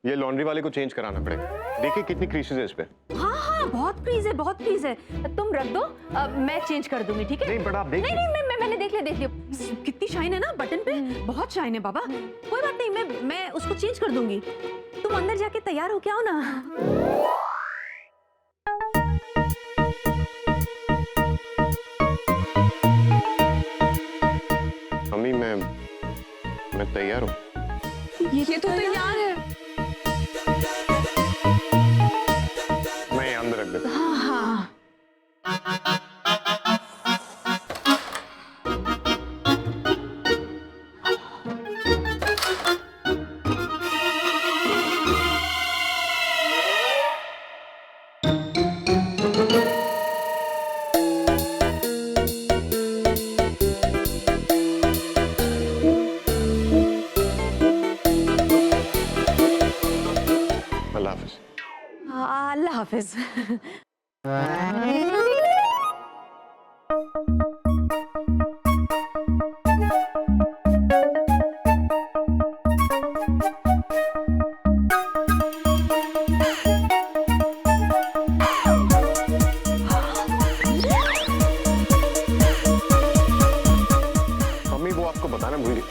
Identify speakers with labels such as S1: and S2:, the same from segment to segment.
S1: ये लॉन्ड्री वाले को चेंज कराना पड़ेगा। देखिए कितनी क्रीसेस है इस पे।
S2: हाँ हाँ, बहुत क्रीज है, बहुत क्रीज है। तुम रख दो, मैं चेंज कर दूंगी, ठीक है?
S1: नहीं बट आप देखिए।
S2: नहीं, मैंने देख लिया। कितनी शाइन है ना बटन पे, बहुत शाइन है बाबा। कोई बात नहीं, मैं उसको चेंज कर दूंगी। तुम अंदर जाके तैयार हो के आओ ना।
S1: मम्मी मैं तैयार हूँ।
S2: ये तो तैयार है।
S1: मैं यहाँ अंदर रख देता हूँ।
S2: हाँ हाँ।
S1: अल्लाह हाफिज।
S2: अल्लाह हाफिज।
S1: मम्मी वो आपको बताना भूल गई।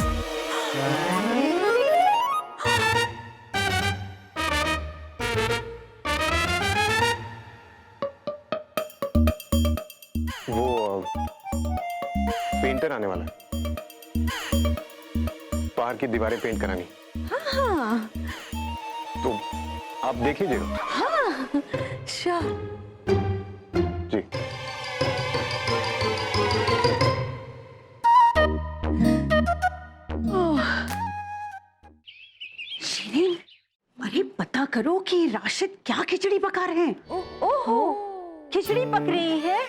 S1: वो पेंटर आने वाला है, बाहर की दीवारें पेंट करानी।
S2: हाँ
S1: तो आप देख लीजिएगा।
S2: हाँ, श्योर।
S1: जी।
S3: शिरीन, अरे पता करो कि राशिद क्या खिचड़ी पका रहे हैं।
S4: ओहो, खिचड़ी पक रही है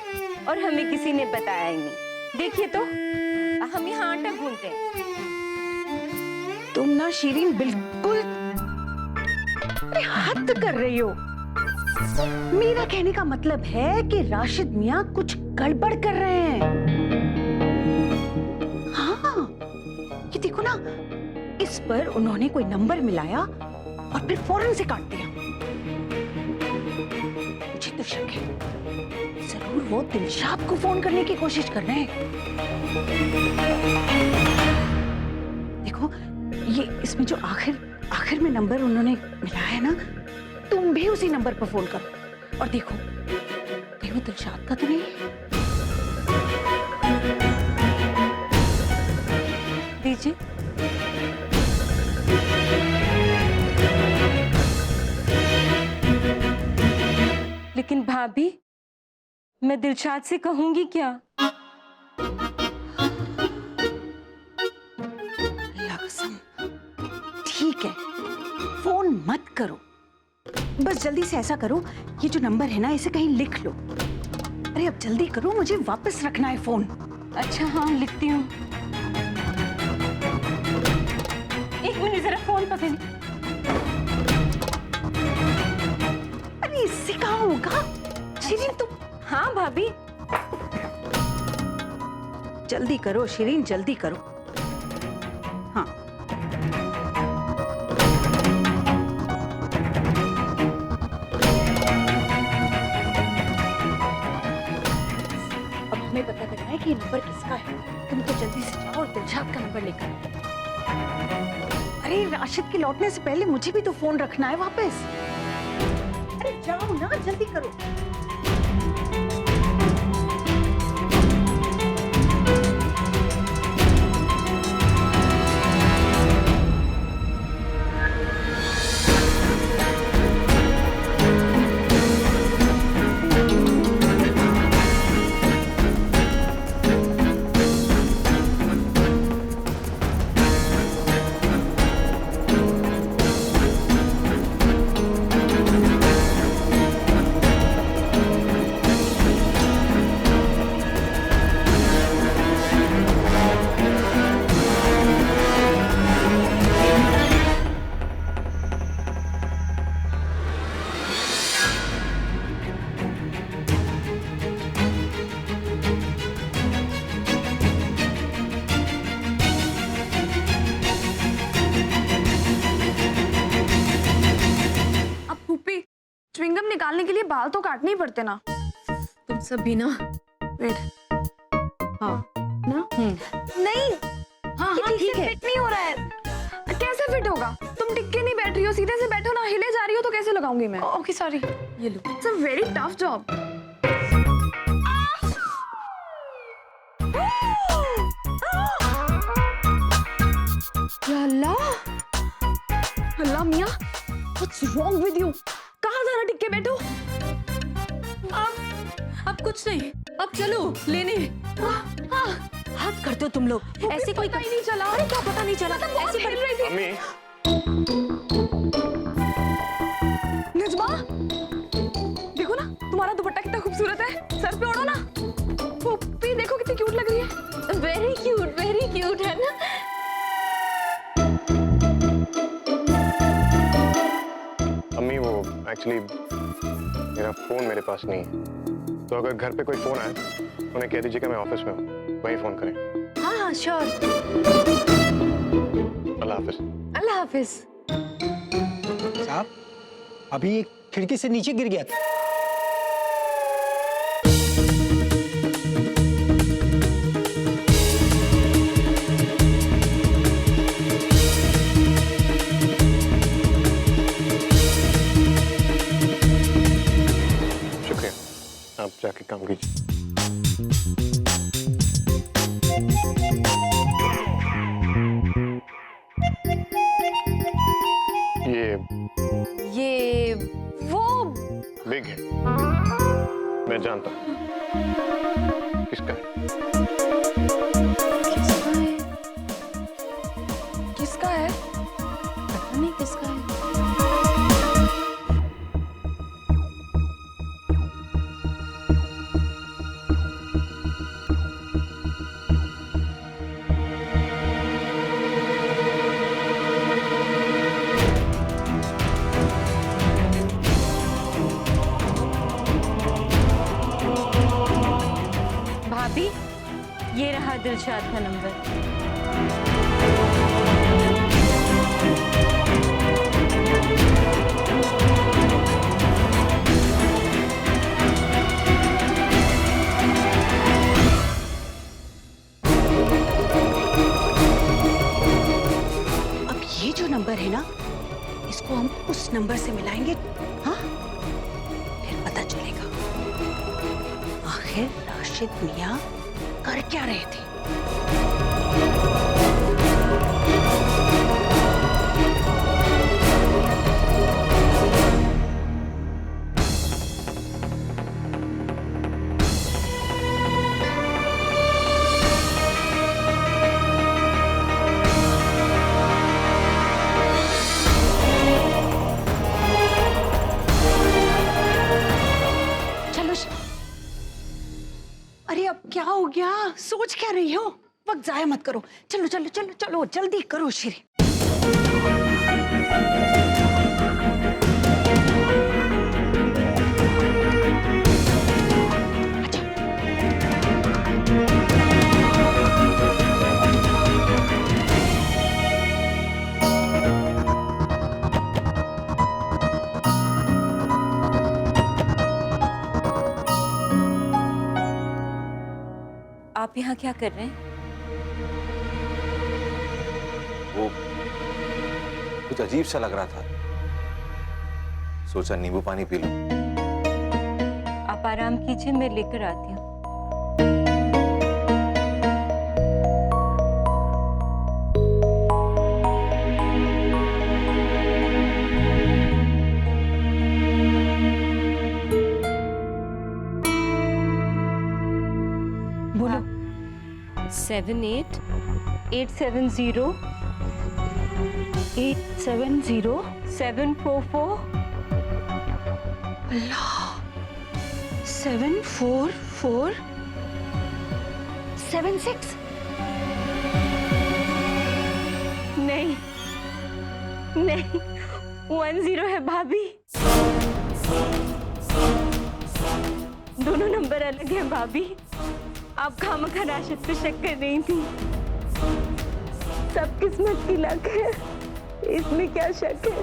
S4: और हमें किसी ने बताया ही नहीं। देखिए तो, हम यहाँ आटा गूंथते हैं।
S3: तुम ना शिरीन बिल्कुल अरे हद कर रही हो। मेरा कहने का मतलब है कि राशिद मियाँ कुछ गड़बड़ कर रहे हैं। हाँ, ये देखो ना, इस पर उन्होंने कोई नंबर मिलाया और फिर फौरन से काट दिया। मुझे तो शक है, जरूर वो दिलशाद को फोन करने की कोशिश कर रहे हैं। देखो, ये इसमें जो आखिर में नंबर उन्होंने मिलाया है ना, तुम भी उसी नंबर पर फोन करो और देखो कहीं वो दिलशाद का तो नहीं है।
S4: दीजिए। लेकिन भाभी, मैं दिलशाद से कहूंगी क्या?
S3: अल्लाह कसम, ठीक है, फोन मत करो। बस जल्दी से ऐसा करो, ये जो नंबर है ना, इसे कहीं लिख लो। अरे अब जल्दी करो, मुझे वापस रखना है फोन।
S4: अच्छा हाँ, लिखती हूँ। एक मिनट, जरा फोन पकड़िए।
S3: अरे इससे कहाँ होगा शिरीन, तुम।
S4: हाँ भाभी।
S3: जल्दी करो शिरीन, जल्दी करो। हाँ, अब हमें पता करना है कि ये नंबर किसका है। तुम तो जल्दी से जाओ और दिलशाद का नंबर लेकर आओ। अरे राशिद के लौटने से पहले मुझे भी तो फोन रखना है वापस। अरे जाओ ना, जल्दी करो।
S5: संभालने के लिए बाल तो काटने ही पड़ते ना।
S2: तुम सब भी ना। वेट। हाँ ना।
S5: नहीं,
S2: हाँ
S5: ये
S2: हाँ
S5: ठीक
S2: ठीक
S5: से
S2: है।
S5: फिट नहीं हो रहा है। कैसे फिट होगा? तुम टिक के नहीं बैठ रही हो, सीधे से बैठो ना। हिले जा रही हो तो कैसे लगाऊंगी मैं? Okay sorry.
S2: ये लो।
S5: It's a very tough job. Allah Allah मियाँ, व्हाट्स रॉन्ग विद यू? कहाँ जाना टिक के बैठो?
S2: अब कुछ नहीं, अब चलो लेने। हद करते हो तुम लोग। ऐसे कोई
S5: पता ही नहीं चला।
S2: अरे क्या पता नहीं चला?
S5: ऐसी हिल रही थी।
S1: अम्मी
S5: निजमा, देखो ना तुम्हारा दुपट्टा कितना खूबसूरत है। सर पे ओढ़ो ना। पुप्पी देखो कितनी क्यूट लग रही है।
S2: वेरी क्यूट है ना।
S1: अम्मी वो एक्चुअली मेरा फोन मेरे पास नहीं है, तो अगर घर पे कोई फोन आए उन्हें कह दीजिए कि मैं ऑफिस में हूँ, वहीं फोन करें।
S2: हाँ हाँ श्योर।
S1: अल्लाह हाफिज।
S5: अल्लाह हाफिज।
S6: साहब अभी एक खिड़की से नीचे गिर गया था।
S1: शुक्रिया, आप जाके काम कीजिए।
S5: ये वो
S1: बिग है, मैं जानता हूँ। किसका है?
S5: किसका है?
S2: पता नहीं किसका है।
S4: भाभी, ये रहा दिलशाद का नंबर।
S3: अब ये जो नंबर है ना, इसको हम उस नंबर से मिलाएंगे। हाँ, फिर पता चलेगा आखिर राशिद मियाँ कर क्या रहे थे। चलो अरे अब क्या हो गया? सोच क्या रही हो? वक्त जाया मत करो। चलो चलो चलो चलो जल्दी करो शिरी।
S4: आप यहाँ क्या कर रहे हैं?
S7: वो कुछ अजीब सा लग रहा था, सोचा नींबू पानी पी लूं।
S4: आप आराम कीजिए, मैं लेकर आती हूँ।
S3: बोलो।
S4: 78-870
S3: 870
S4: 744
S3: अल्लाह 74476।
S4: नहीं नहीं 10 है भाभी। दोनों नंबर अलग हैं भाभी। आप खामखा राशिद पे शक कर रही थी। सब किस्मत की लक है, इसमें क्या शक है।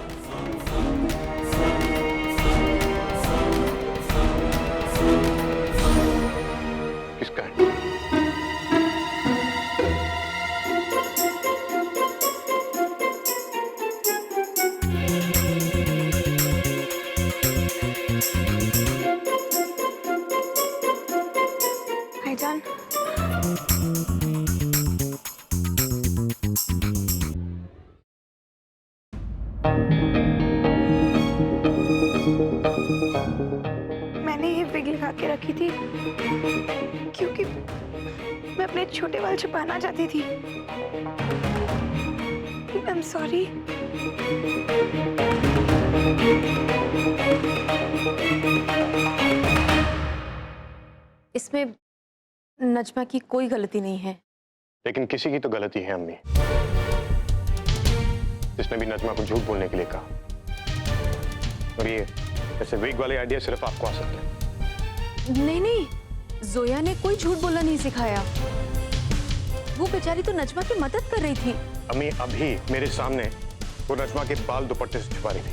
S5: मैंने ये विग लगा के रखी थी क्योंकि मैं अपने छोटे बाल छुपाना चाहती थी। I am sorry.
S2: इसमें नजमा की कोई गलती नहीं है।
S1: लेकिन किसी की तो गलती है अम्मी, जिसने भी नजमा को झूठ बोलने के लिए कहा। और ये ऐसे विग वाले आइडिया सिर्फ आपको आ सकते हैं।
S2: नहीं नहीं, जोया ने कोई झूठ बोलना नहीं सिखाया। वो बेचारी तो नजमा की मदद कर रही थी।
S1: अम्मी अभी मेरे सामने वो नजमा के बाल दुपट्टे से छुपा रही थी।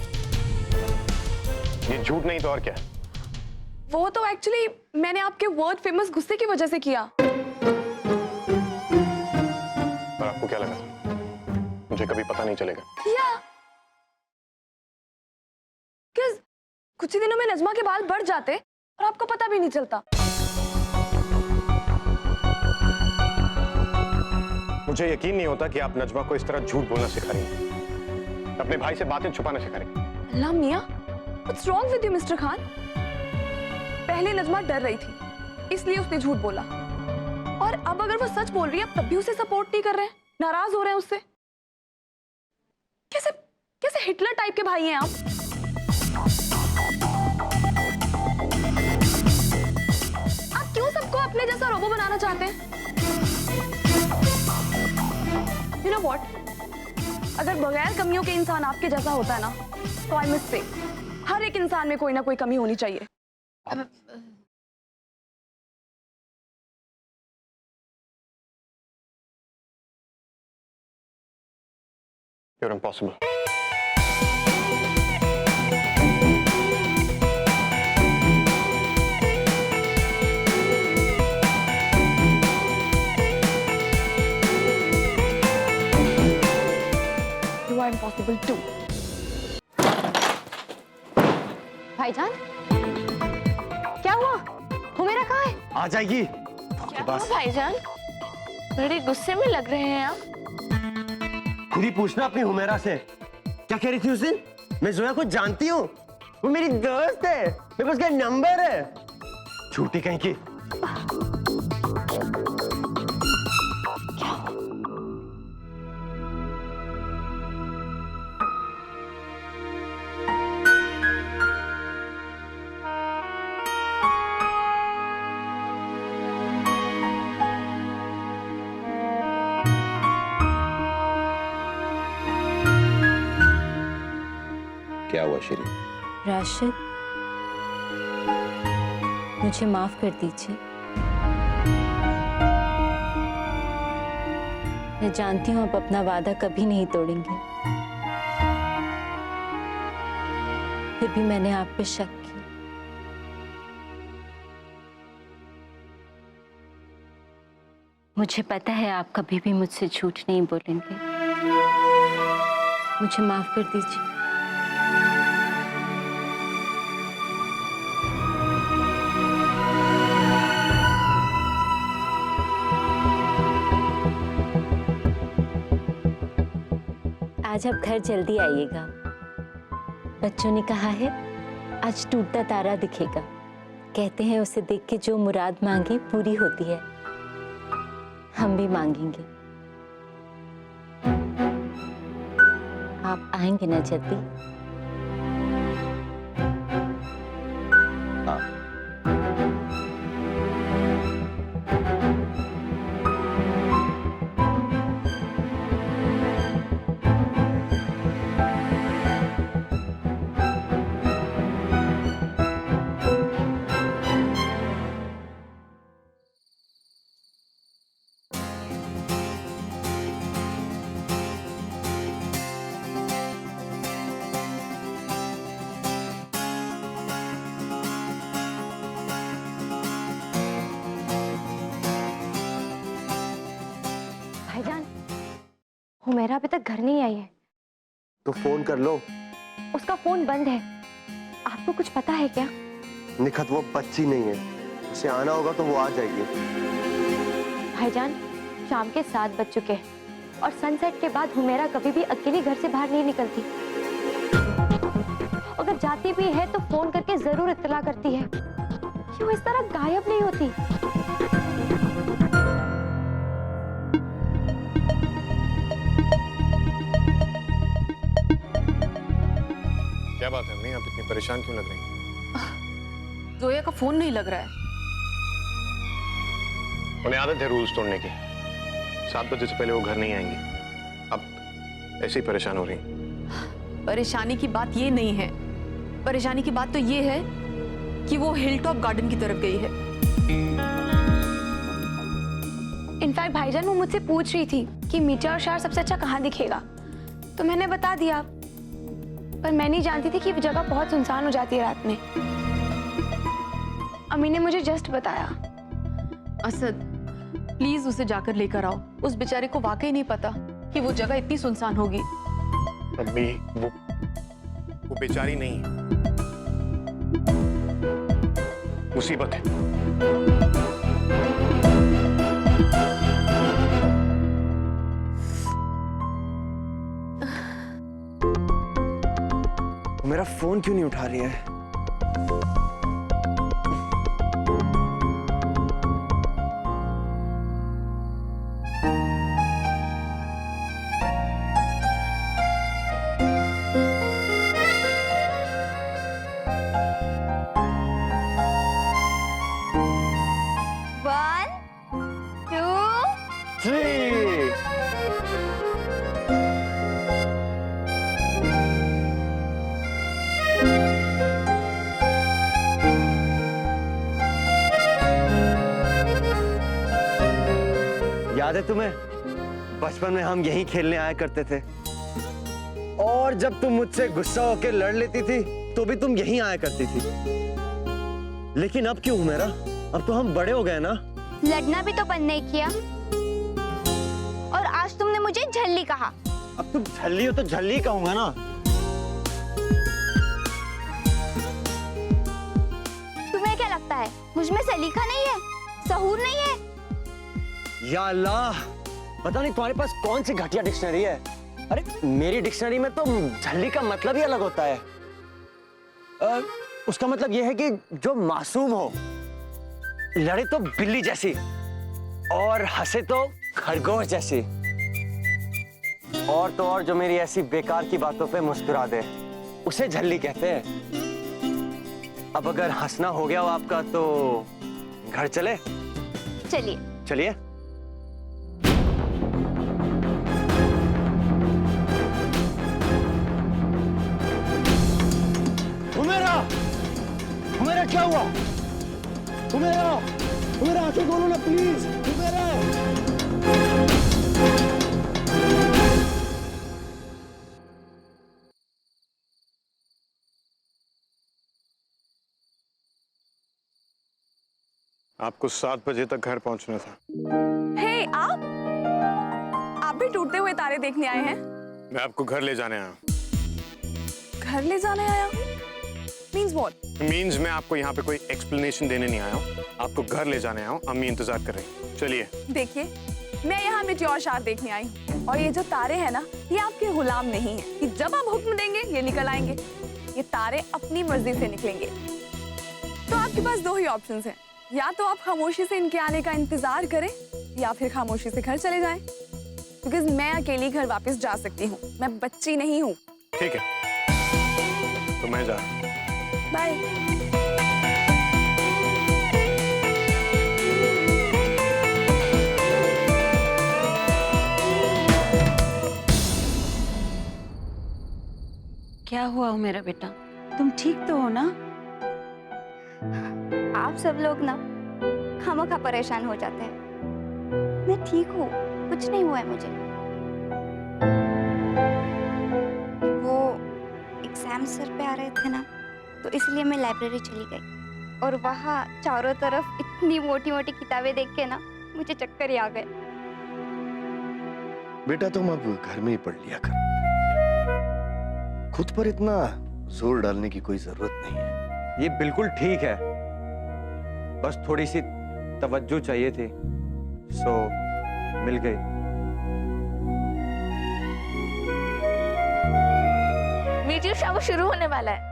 S1: ये झूठ नहीं तो और क्या है?
S5: वो तो एक्चुअली मैंने आपके वर्ड फेमस गुस्से की वजह से किया।
S1: और आपको क्या लगा था मुझे कभी पता नहीं चलेगा?
S5: या कुछ ही दिनों में नजमा के बाल बढ़ जाते और आपको पता भी नहीं चलता।
S1: मुझे यकीन नहीं होता कि आप नजमा को इस तरह झूठ बोलना सिखा रही हैं, अपने भाई से बातें छुपाना सिखा रही हैं।
S5: अल्लाह मियां, what's wrong with you mister Khan? पहले नजमा डर रही थी इसलिए उसने झूठ बोला, और अब अगर वो सच बोल रही है तब भी उसे सपोर्ट नहीं कर रहे हैं, नाराज हो रहे हैं उससे। कैसे कैसे हिटलर टाइप के भाई हैं आप? आप क्यों सबको अपने जैसा रोबो बनाना चाहते हैं? You know what? अगर बगैर कमियों के इंसान आपके जैसा होता है ना, तो आई मस्ट से हर एक इंसान में कोई ना कोई कमी होनी चाहिए।
S1: You're impossible.
S5: You are impossible too.
S4: भाईजान, क्या हुआ? हुमेरा कहाँ है?
S8: आ जाएगी आपके पास।
S9: भाईजान, बड़े गुस्से में लग रहे हैं आप।
S8: खुद ही पूछना अपनी हुमेरा से। क्या कह रही थी उस दिन? मैं जोया को जानती हूँ, वो मेरी दोस्त है, मेरे पास उसका नंबर है। झूठी कहीं की।
S7: क्या हुआ श्री?
S4: राशिद, मुझे माफ कर दीजिए। मैं जानती हूँ आप अपना वादा कभी नहीं तोड़ेंगे, फिर भी मैंने आप पे शक किया। मुझे पता है आप कभी भी मुझसे झूठ नहीं बोलेंगे। मुझे माफ कर दीजिए। आज आप घर जल्दी आइएगा। बच्चों ने कहा है आज टूटता तारा दिखेगा। कहते हैं उसे देख के जो मुराद मांगे पूरी होती है। हम भी मांगेंगे। आप आएंगे ना जल्दी?
S7: हाँ।
S9: भाईजान, हुमेरा अभी तक घर नहीं आई है।
S8: तो फोन कर लो।
S9: उसका फोन बंद है। आपको कुछ पता है क्या?
S8: निखत वो बच्ची नहीं है, उसे आना होगा तो वो आ जाएगी।
S9: भाईजान, शाम के 7 बज चुके हैं और सनसेट के बाद हुमेरा कभी भी अकेली घर से बाहर नहीं निकलती। अगर जाती भी है तो फोन करके जरूर इत्तला करती है। क्यों इस तरह गायब नहीं होती?
S1: क्या बात है अम्मी, आप इतनी परेशान क्यों लग रही हैं?
S2: जोया का फोन नहीं लग रहा है।
S1: उन्हें आदत है रूल्स तोड़ने की। 7 बजे से पहले वो घर नहीं आएंगी। अब ऐसे ही परेशान हो रही।
S2: परेशानी की बात ये नहीं है, परेशानी की बात तो ये है कि वो हिलटॉप गार्डन की तरफ गई है।
S5: इनफैक्ट भाईजान वो मुझसे पूछ रही थी कि मीटर और शहर सबसे अच्छा कहाँ दिखेगा, तो मैंने बता दिया, पर मैं नहीं जानती थी कि वो जगह बहुत सुनसान हो जाती है रात में। अम्मी ने मुझे जस्ट बताया।
S2: असद, प्लीज उसे जाकर लेकर आओ। उस बेचारे को वाकई नहीं पता कि वो जगह इतनी सुनसान होगी।
S1: अम्मी वो बेचारी नहीं है, मुसीबत है।
S8: मेरा फोन क्यों नहीं उठा रही है? याद है तुम्हें? बचपन में हम यहीं खेलने आया करते थे, और जब तुम मुझसे गुस्सा होकर लड़ लेती थी तो भी तुम यहीं आया करती थी। लेकिन अब क्यों हुमेरा? अब तो हम बड़े हो गए ना।
S9: लड़ना भी तो बंद नहीं किया, और आज तुमने मुझे झल्ली कहा।
S8: अब तुम झल्ली हो तो झल्ली कहूंगा ना।
S9: तुम्हें क्या लगता है मुझ में सलीका नहीं है, सहूर नहीं है?
S8: या अल्लाह, पता नहीं तुम्हारे पास कौन सी घटिया डिक्शनरी है। अरे मेरी डिक्शनरी में तो झल्ली का मतलब ही अलग होता है। उसका मतलब यह है कि जो मासूम हो, लड़े तो बिल्ली जैसी और हंसे तो खरगोश जैसी, और तो और जो मेरी ऐसी बेकार की बातों पे मुस्कुरा दे, उसे झल्ली कहते हैं। अब अगर हंसना हो गया हो आपका तो घर चले?
S9: चलिए।
S8: चलिए। हुमेरा क्या हुआ? हुमेरा आंखें खोलो ना प्लीज। हुमेरा
S1: आपको 7 बजे तक घर पहुंचना था।
S5: हे, आप भी टूटते हुए तारे देखने आए हैं?
S1: मैं आपको घर ले जाने आया।
S5: घर ले जाने आया? Means what?
S1: मीन्स मैं आपको यहाँ पे कोई एक्सप्लेनेशन देने नहीं आया हूँ, आपको घर ले जाने आया हूँ। अम्मी इंतजार कर रही। चलिए।
S5: देखिए, मैं यहाँ मेटेओर शार देखने आई हूँ, और ये जो तारे हैं ना, ये आपके गुलाम नहीं है कि जब आप हुक्म देंगे ये निकल आएंगे। ये तारे अपनी मर्जी से निकलेंगे। तो आपके पास 2 ही ऑप्शंस हैं, या तो आप खामोशी से इनके आने का इंतजार करें, या फिर खामोशी से घर चले जाएं। बिकॉज मैं अकेली घर वापस जा सकती हूँ, मैं बच्ची नहीं हूँ।
S1: ठीक है, तो मैं जा रहा हूँ।
S5: बाय।
S3: क्या हुआ मेरा बेटा? तुम ठीक तो हो ना?
S9: आप सब लोग ना खामखा परेशान हो जाते हैं। मैं ठीक हूँ, कुछ नहीं हुआ है मुझे। वो एग्जाम सर पे आ रहे थे ना, तो इसलिए मैं लाइब्रेरी चली गई, और वहाँ चारों तरफ इतनी मोटी मोटी किताबें देख के ना मुझे चक्कर ही आ गए।
S7: बेटा तुम अब घर में ही पढ़ लिया कर, खुद पर इतना जोर डालने की कोई जरूरत नहीं है।
S8: ये बिल्कुल ठीक है, बस थोड़ी सी तवज्जो चाहिए थी, सो मिल गई।
S4: मीटिंग शाम को शुरू होने वाला है।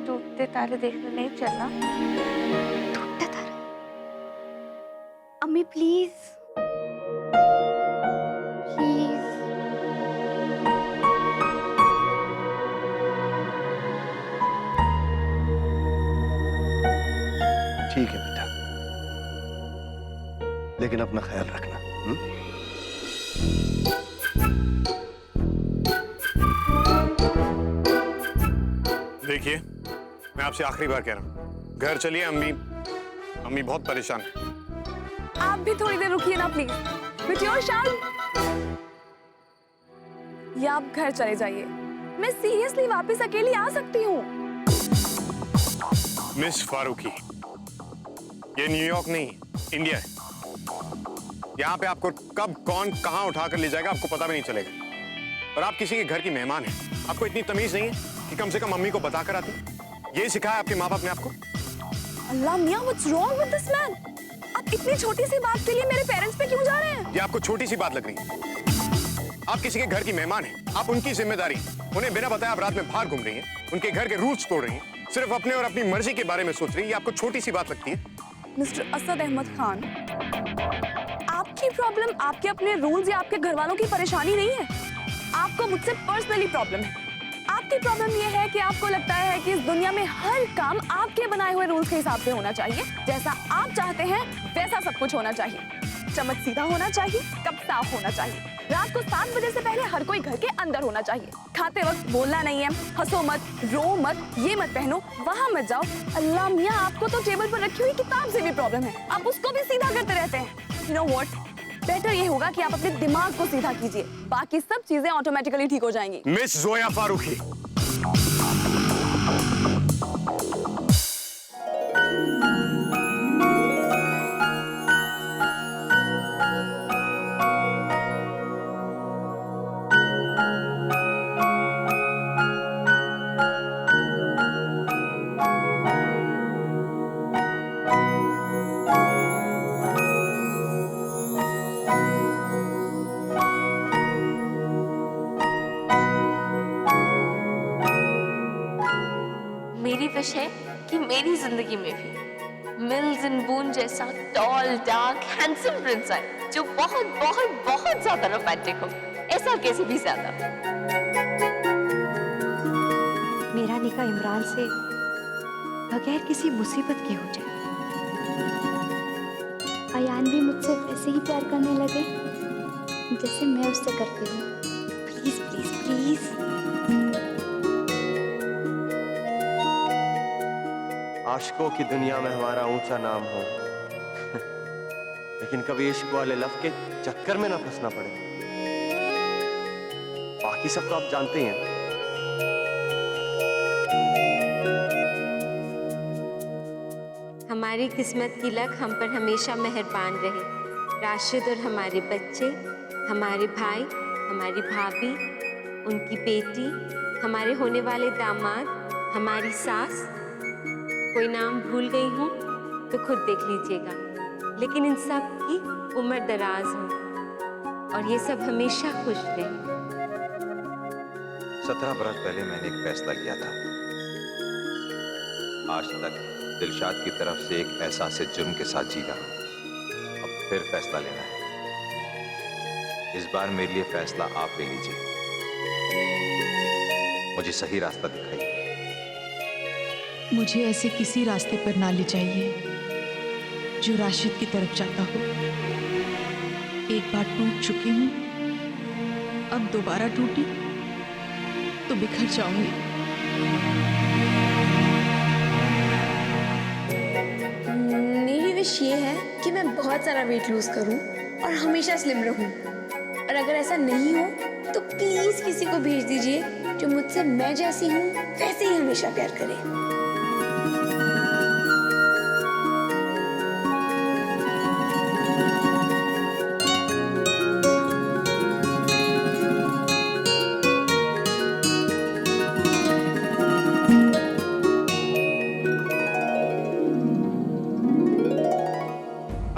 S4: टूटते तारे देखने नहीं चलना।
S9: टूटा तारा। अम्मी प्लीज प्लीज।
S8: ठीक है बेटा, लेकिन अपना ख्याल रखना।
S1: देखिए, मैं आपसे आखिरी बार कह रहा हूँ, घर चलिए। अम्मी अम्मी बहुत परेशान है।
S5: आप भी थोड़ी देर रुकिए ना प्लीज। मिट्योर शाम, या आप घर चले जाइए। मैं सीरियसली वापस अकेली आ सकती हूँ।
S1: मिस फारूकी, ये न्यूयॉर्क नहीं, इंडिया है। यहाँ पे आपको कब कौन कहाँ उठा कर ले जाएगा आपको पता भी नहीं चलेगा। और आप किसी के घर की मेहमान हैं। आपको इतनी तमीज नहीं है कि कम से कम मम्मी को बता कर आते। यही सिखाया आपके माँ बाप ने आपको?
S5: अल्लाह मियां, what's wrong with this man? आप इतनी छोटी सी बात के लिए मेरे पेरेंट्स पे क्यों जा रहे हैं?
S1: ये आपको छोटी सी बात लग रही है? आप किसी के घर की मेहमान हैं, आप उनकी जिम्मेदारी, उन्हें बिना बताए आप रात में बाहर घूम रही हैं, उनके घर के रूल्स तोड़ रही हैं, सिर्फ अपने और अपनी मर्जी के बारे में सोच रही है। ये आपको छोटी सी बात लगती है?
S5: मिस्टर असद अहमद खान, आपकी प्रॉब्लम आपके अपने रूल्स या आपके घर वालों की परेशानी नहीं है। आपको मुझसे पर्सनली प्रॉब्लम है। आपकी प्रॉब्लम ये है कि आपको लगता है कि इस दुनिया में हर काम आपके बनाए हुए रूल्स के हिसाब से होना चाहिए। जैसा आप चाहते हैं वैसा सब कुछ होना चाहिए। चम्मच सीधा होना चाहिए, कप साफ होना चाहिए, रात को 7 बजे से पहले हर कोई घर के अंदर होना चाहिए, खाते वक्त बोलना नहीं है, हंसो मत, रो मत, ये मत पहनो, वहां मत जाओ। अल्लाह मियां, आपको तो टेबल पर रखी हुई किताब से भी प्रॉब्लम है, आप उसको भी सीधा करते रहते हैं। यू नो व्हाट, बेटर ये होगा कि आप अपने दिमाग को सीधा कीजिए, बाकी सब चीजें ऑटोमेटिकली ठीक हो जाएंगी।
S1: मिस जोया फारूकी,
S4: मेरी विश है कि मेरी जिंदगी में भी मिल्स इन बून जैसा टॉल डार्क हैंडसम प्रिंस आए, जो बहुत बहुत बहुत ज्यादा रोमांटिक हो, ऐसा कैसे भी ज्यादा।
S3: मेरा निकाह इमरान से बगैर किसी मुसीबत के हो जाए।
S9: अयान भी मुझसे वैसे ही प्यार करने लगे जैसे मैं उससे करती हूँ। Please please please.
S8: आशिकों की दुनिया में हमारा ऊंचा नाम हो, लेकिन कभी इश्क वाले लफ्ज़ के चक्कर में ना फंसना पड़े। बाकी सब तो आप जानते ही हैं।
S4: हमारी किस्मत की लक हम पर हमेशा मेहरबान रहे। राशिद और हमारे बच्चे, हमारे भाई, हमारी भाभी, उनकी बेटी, हमारे होने वाले दामाद, हमारी सास। कोई नाम भूल गई हूँ तो खुद देख लीजिएगा, लेकिन इन सब की उम्र दराज हो और ये सब हमेशा खुश रहे।
S7: 17 बरस पहले मैंने एक फैसला किया था। आज तक दिलशाद की तरफ से एक एहसास जुर्म के साथ जी रहा हूं। अब फिर फैसला लेना है। इस बार मेरे लिए फैसला आप ले लीजिए। मुझे सही रास्ता दिखाइए।
S10: मुझे ऐसे किसी रास्ते पर ना ले जाइए जो राशिद की तरफ जाता हो। एक बार टूट चुकी हूँ, अब दोबारा टूटी तो बिखर जाऊंगी।
S11: मेरी विश ये है कि मैं बहुत सारा वेट लूज करूं और हमेशा स्लिम रहूं। और अगर ऐसा नहीं हो तो प्लीज किसी को भेज दीजिए जो मुझसे मैं जैसी हूँ वैसे ही हमेशा प्यार करे।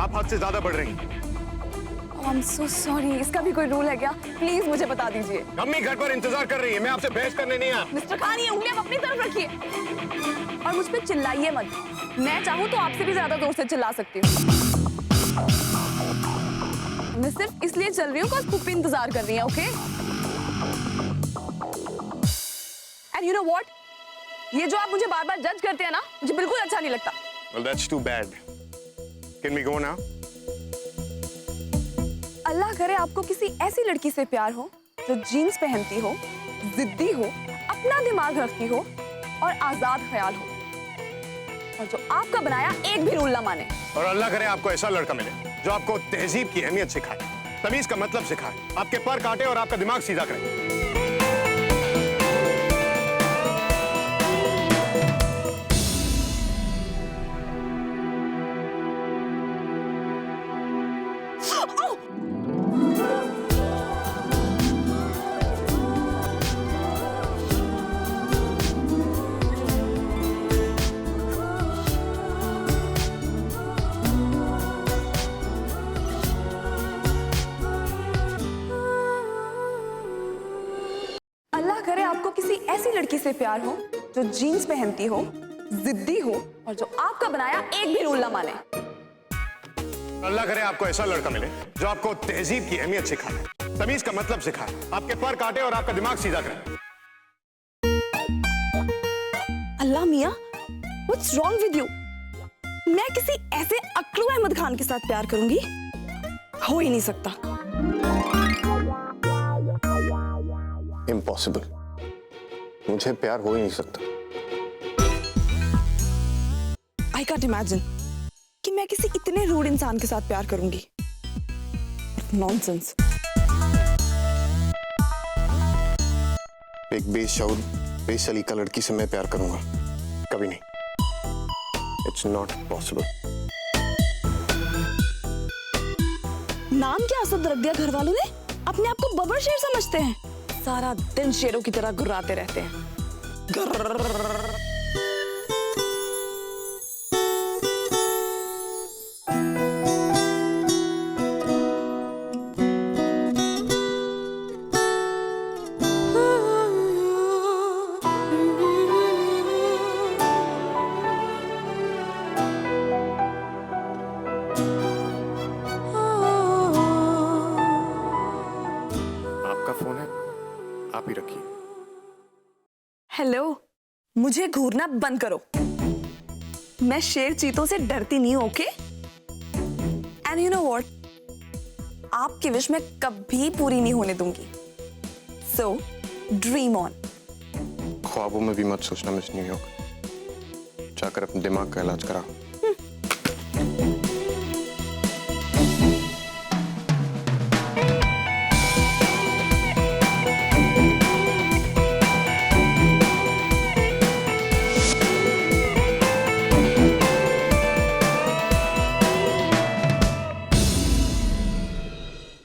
S1: आप हद से ज्यादा बढ़ रही हैं।
S5: आई एम सो सॉरी, इसका भी कोई रूल है क्या? प्लीज मुझे बता दीजिए।
S1: अम्मी घर पर इंतजार कर रही है, मैं आपसे बहस करने नहीं आया।
S5: मिस्टर खान, ये उंगलियां अपनी तरफ रखिए और मुझ पे चिल्लाइए मत। मैं चाहूँ तो आपसे भी ज्यादा जोर से चिल्ला सकती हूँ। मैं सिर्फ इसलिए चल रही हूँ कि फूफी इंतजार कर रही है, okay? And you know what, ये जो आप मुझे बार बार जज करते हैं ना, मुझे बिल्कुल अच्छा नहीं लगता।
S1: Well, that's too bad. Can we go now?
S5: अल्लाह करे आपको किसी ऐसी लड़की से प्यार हो जो जीन्स पहनती हो, जिद्दी हो, अपना दिमाग रखती हो और आजाद ख्याल हो, और जो आपका बनाया एक भी रूल ना माने।
S1: और अल्लाह करे आपको ऐसा लड़का मिले जो आपको तहजीब की अहमियत सिखाए, तमीज का मतलब सिखाए, आपके पर काटे और आपका दिमाग सीधा करे।
S5: अल्लाह करे आपको किसी ऐसी लड़की से प्यार हो जो जीन्स पहनती हो, जिद्दी हो और जो आपका बनाया एक भी रूल ना माने।
S1: अल्लाह करे आपको ऐसा लड़का मिले जो आपको तहजीब की अहमियत सिखाए, तमीज का मतलब सिखाए, आपके पर काटे और आपका दिमाग सीधा करे।
S5: अल्लाह मियाँ, व्हाट्स रॉन्ग विद यू? मैं किसी ऐसे अकड़ू अहमद खान के साथ प्यार करूंगी? हो ही नहीं सकता।
S1: इम्पॉसिबल, मुझे प्यार हो ही नहीं सकता।
S5: आई कांट इमेजिन कि मैं किसी इतने रूड इंसान के साथ प्यार करूंगी। नॉनसेंस।
S1: एक बेशऊर, बेसलीका लड़की से मैं प्यार करूंगा? कभी नहीं। It's not possible.
S5: नाम क्या असद रख दिया घर वालों ने? अपने आप को बबर शेर समझते हैं, सारा दिन शेरों की तरह गुर्राते रहते हैं।
S1: आपका फोन है, आप ही रखिए।
S5: हेलो, मुझे घूरना बंद करो। मैं शेर चीतों से डरती नहीं हूं, okay? And you know what, आपकी विश मैं कभी पूरी नहीं होने दूंगी। सो ड्रीम ऑन।
S1: ख्वाबों में भी मत सोचना मिस न्यूयॉर्क। जाकर अपने दिमाग का इलाज कराओ।